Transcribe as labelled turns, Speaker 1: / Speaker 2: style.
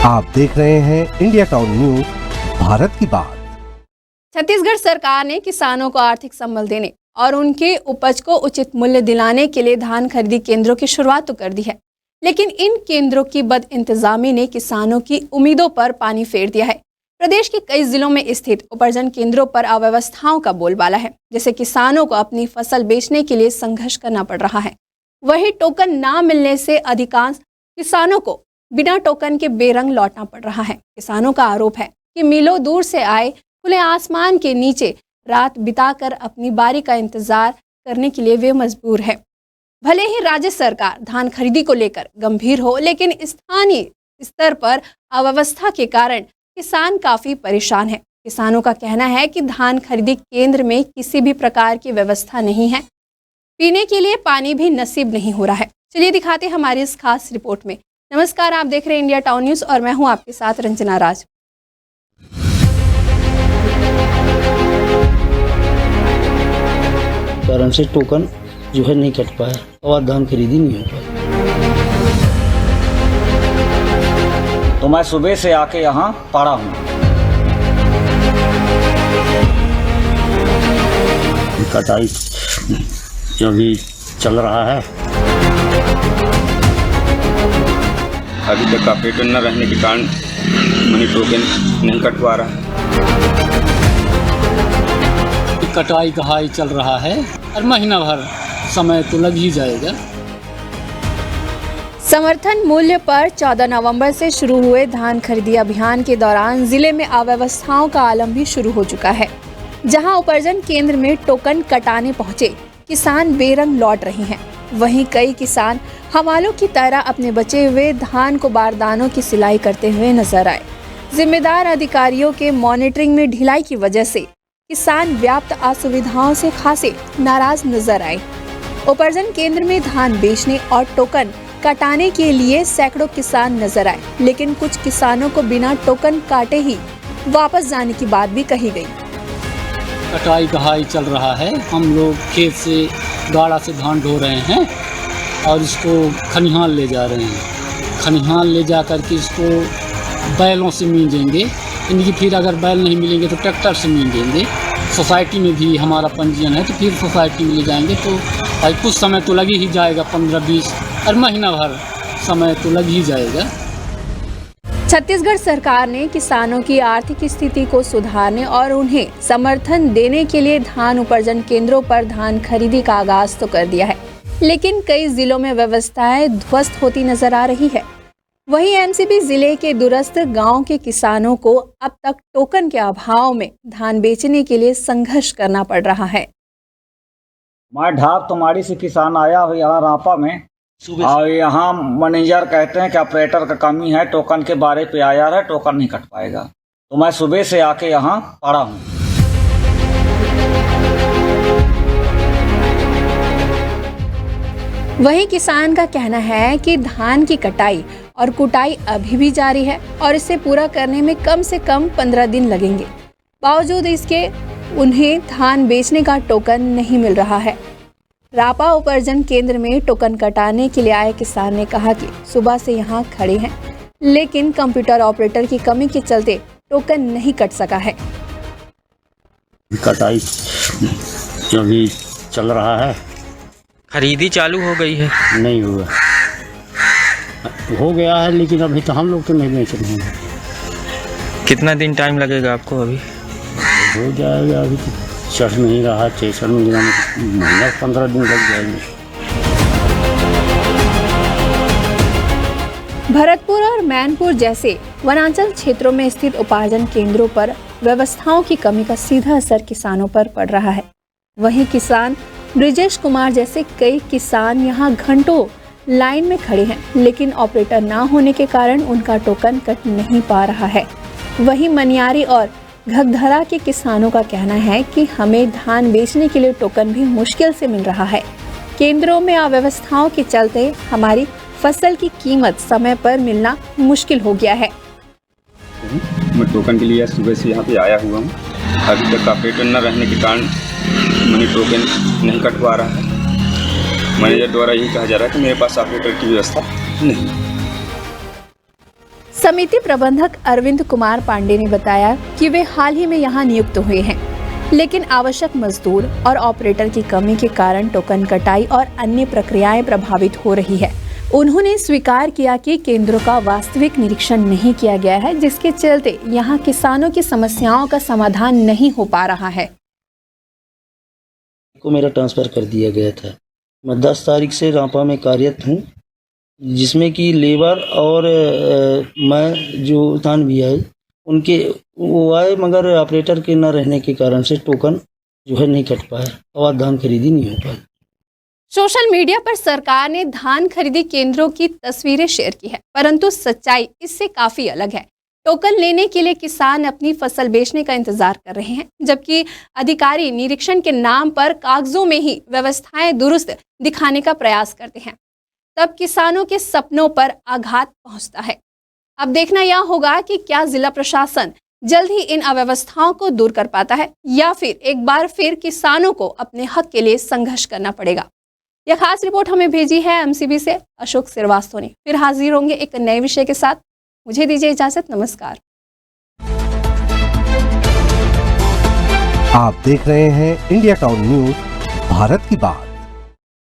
Speaker 1: आप देख रहे हैं इंडिया टाउन न्यूज, भारत की बात।
Speaker 2: छत्तीसगढ़ सरकार ने किसानों को आर्थिक संबल देने और उनके उपज को उचित मूल्य दिलाने के लिए धान खरीदी केंद्रों की शुरुआत तो कर दी है, लेकिन इन केंद्रों की बदइंतजामी ने किसानों की उम्मीदों पर पानी फेर दिया है। प्रदेश के कई जिलों में स्थित उपार्जन केंद्रों पर अव्यवस्थाओं का बोलबाला है, जिससे किसानों को अपनी फसल बेचने के लिए संघर्ष करना पड़ रहा है। वहीं टोकन ना मिलने से अधिकांश किसानों को बिना टोकन के बेरंग लौटना पड़ रहा है। किसानों का आरोप है कि मिलों दूर से आए खुले आसमान के नीचे रात बिताकर अपनी बारी का इंतजार करने के लिए वे मजबूर है। भले ही राज्य सरकार धान खरीदी को लेकर गंभीर हो, लेकिन स्थानीय स्तर पर अव्यवस्था के कारण किसान काफी परेशान है। किसानों का कहना है कि धान खरीदी केंद्र में किसी भी प्रकार की व्यवस्था नहीं है, पीने के लिए पानी भी नसीब नहीं हो रहा है। चलिए दिखाते हमारी इस खास रिपोर्ट में। नमस्कार, आप देख रहे हैं इंडिया टाउन न्यूज और मैं हूं आपके साथ रंजना राज।
Speaker 3: कारण से टोकन जो है नहीं कट पाया और धान खरीदी नहीं हो पाई।
Speaker 4: तो मैं सुबह से आके यहाँ पड़ा हूँ।
Speaker 3: कटाई जो भी चल रहा है,
Speaker 4: अभी तक ऑपरेटर न रहने के कारण मनी टोकन नहीं कटवा रहा है।
Speaker 3: कटाई कहाई चल रहा है और महीना भर समय तो लग ही जाएगा।
Speaker 2: समर्थन मूल्य पर 14 नवंबर से शुरू हुए धान खरीदी अभियान के दौरान जिले में अव्यवस्थाओं का आलम भी शुरू हो चुका है। जहां उपार्जन केंद्र में टोकन कटाने पहुंचे किसान बेरंग लौट रहे हैं, वहीं कई किसान हवालों की तरह अपने बचे हुए धान को बारदानों की सिलाई करते हुए नजर आए। जिम्मेदार अधिकारियों के मॉनिटरिंग में ढिलाई की वजह से किसान व्याप्त असुविधाओं से खासे नाराज नजर आए। उपार्जन केंद्र में धान बेचने और टोकन कटाने के लिए सैकड़ों किसान नजर आए, लेकिन कुछ किसानों को बिना टोकन काटे ही वापस जाने की बात भी कही गई।
Speaker 3: कटाई कहाई चल रहा है, हम लोग खेत से गाड़ा से धान ढो रहे हैं और इसको खलिहान ले जा रहे हैं। खलिहान ले जा कर के इसको बैलों से मींजेंगे, इनकी फिर अगर बैल नहीं मिलेंगे तो ट्रैक्टर से मींजेंगे। सोसाइटी में भी हमारा पंजीयन है तो फिर सोसाइटी में ले जाएंगे, तो भाई कुछ समय तो लग ही जाएगा, 15-20 और महीना भर समय तो लग ही जाएगा।
Speaker 2: छत्तीसगढ़ सरकार ने किसानों की आर्थिक स्थिति को सुधारने और उन्हें समर्थन देने के लिए धान उपार्जन केंद्रों पर धान खरीदी का आगाज तो कर दिया है, लेकिन कई जिलों में व्यवस्थाएं ध्वस्त होती नजर आ रही है। वहीं एमसीपी जिले के दूरस्थ गांव के किसानों को अब तक टोकन के अभाव में धान बेचने के लिए संघर्ष करना पड़ रहा है।
Speaker 4: मैं ढाक तुम्हारी से किसान आया हुआ यहाँ रापा में, और यहाँ मैनेजर कहते हैं कि ऑपरेटर का कमी है, टोकन के बारे पे आया है, टोकन नहीं कट पाएगा। तो मैं सुबह से आके यहाँ पड़ा हूँ।
Speaker 2: वहीं किसान का कहना है कि धान की कटाई और कुटाई अभी भी जारी है और इसे पूरा करने में कम से कम 15 दिन लगेंगे। बावजूद इसके उन्हें धान बेचने का टोकन नहीं मिल रहा है। रापा उपार्जन केंद्र में टोकन कटाने के लिए आए किसान ने कहा कि सुबह से यहां खड़े हैं, लेकिन कंप्यूटर ऑपरेटर की कमी के चलते टोकन नहीं कट सका है।
Speaker 3: कटाई जो भी चल रहा है,
Speaker 5: खरीदी चालू हो गई है?
Speaker 3: नहीं हुआ, हो गया है लेकिन अभी तो हम लोग तो नहीं बेच रहे हैं।
Speaker 5: कितना दिन टाइम लगेगा आपको? अभी
Speaker 3: हो जाएगा, अभी तो चढ़ नहीं रहा, 6 महीना 15 दिन लग जाएंगे।
Speaker 2: भरतपुर और मैनपुर जैसे वनांचल क्षेत्रों में स्थित उपार्जन केंद्रों पर व्यवस्थाओं की कमी का सीधा असर किसानों पर पड़ रहा है। वहीं किसान ब्रिजेश कुमार जैसे कई किसान यहां घंटों लाइन में खड़े हैं, लेकिन ऑपरेटर ना होने के कारण उनका टोकन कट नहीं पा रहा है। वहीं मनियारी और घगधरा के किसानों का कहना है कि हमें धान बेचने के लिए टोकन भी मुश्किल से मिल रहा है। केंद्रों में अव्यवस्थाओं के चलते हमारी फसल की कीमत समय पर मिलना मुश्किल हो गया है।
Speaker 4: मैं टोकन के लिए सुबह से यहाँ पे आया हुआ हूँ। अभी तक ऑपरेटर न रहने के कारण मनी टोकन नहीं कटवा रहा है। मैनेजर द्वारा यही कहा जा रहा है कि मेरे पास ऑपरेटर की व्यवस्था नहीं।
Speaker 2: समिति प्रबंधक अरविंद कुमार पांडे ने बताया कि वे हाल ही में यहां नियुक्त हुए हैं, लेकिन आवश्यक मजदूर और ऑपरेटर की कमी के कारण टोकन कटाई और अन्य प्रक्रियाएं प्रभावित हो रही है। उन्होंने स्वीकार किया कि केंद्रों का वास्तविक निरीक्षण नहीं किया गया है, जिसके चलते यहां किसानों की समस्याओं का समाधान नहीं हो पा रहा है।
Speaker 6: को मेरा ट्रांसफ़र कर दिया गया था। मैं 10 तारीख से रांपा में कार्यरत हूँ, जिसमें कि लेबर और मैं जो स्थान भी आए उनके वो आए, मगर ऑपरेटर के न रहने के कारण से टोकन जो है नहीं कट पाया और धान खरीदी नहीं हो पाई।
Speaker 2: सोशल मीडिया पर सरकार ने धान खरीदी केंद्रों की तस्वीरें शेयर की है, परंतु सच्चाई इससे काफी अलग है। टोकन लेने के लिए किसान अपनी फसल बेचने का इंतजार कर रहे हैं, जबकि अधिकारी निरीक्षण के नाम पर कागजों में ही व्यवस्थाएं दुरुस्त दिखाने का प्रयास करते हैं। तब किसानों के सपनों पर आघात पहुंचता है। अब देखना यह होगा कि क्या जिला प्रशासन जल्द ही इन अव्यवस्थाओं को दूर कर पाता है या फिर एक बार फिर किसानों को अपने हक के लिए संघर्ष करना पड़ेगा। यह खास रिपोर्ट हमें भेजी है एमसीबी से अशोक श्रीवास्तव ने। फिर हाजिर होंगे एक नए विषय के साथ। मुझे दीजिए इजाजत। नमस्कार।
Speaker 1: आप देख रहे हैं इंडिया टाउन न्यूज, भारत की बात।